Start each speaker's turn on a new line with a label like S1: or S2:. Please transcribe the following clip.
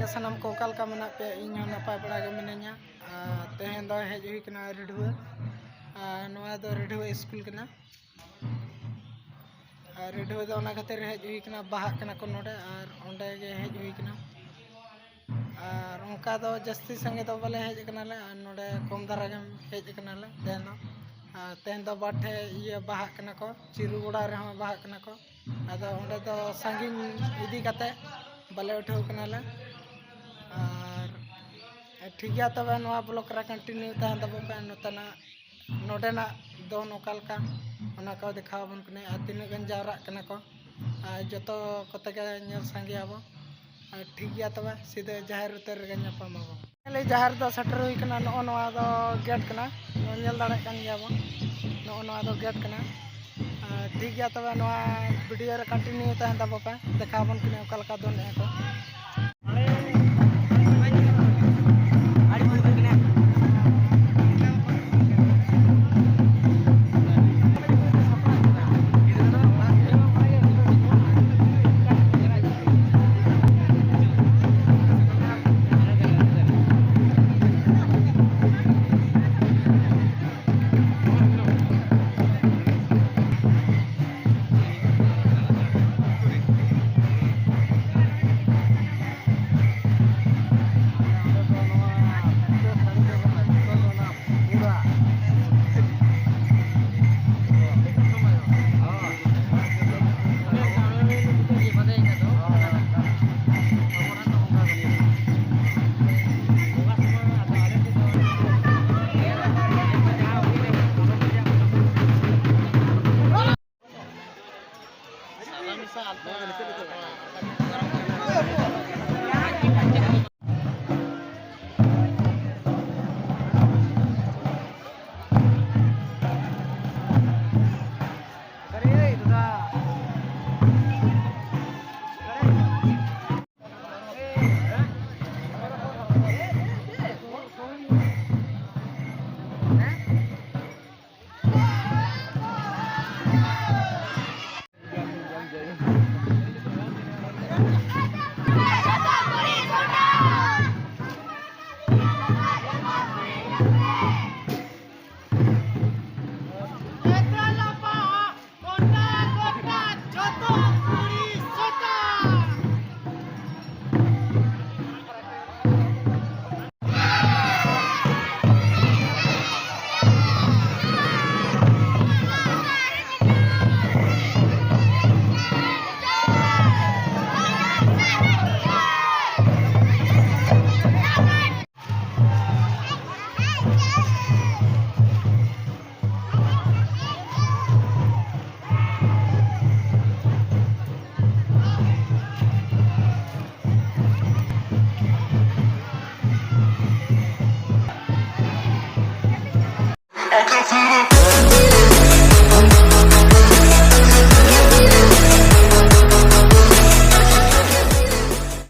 S1: सानाम को का मना पे इन नपाय बड़ा गे मिनाया तेहन दो हेज हुई कना रेडुआ नवा दो रेडुआ स्कूल कना रेडुआ दो ना खातिर हेज हुई कना बाहा कना को नोडे और ओंडे गे हेज हुई कना और उनका दो जस्ती संगे दो बले हेज कना ले नोडे कम धारा गे हेज कना ले तेहन दो बाठे ये बाहा कना को चिरुगुड़ा रे हम बाहा कना को आदो ओंडे दो संगिन इदी कते बले उठाव कना ले और ठीक है तब नवा ब्लॉक रा कंटिन्यू तहन तब पे नोतना नोडेना दो नोकालका ओना को दिखाव बन कने आ तीन गन जावरा कना को जतो कते के नेल संगे आबो ठीक है तब सीधे जाहिर उतर गे न्यापाम आबो ले जाहिर दो सटर हुई कना नो नवा दो गेट कना नेल दाड़े कन गया बो नो नवा दो गेट कना ठीक है तब नवा वीडियो रे कंटिन्यू तहन तब पे दिखाव बन कने ओकालका दो ने को
S2: I can feel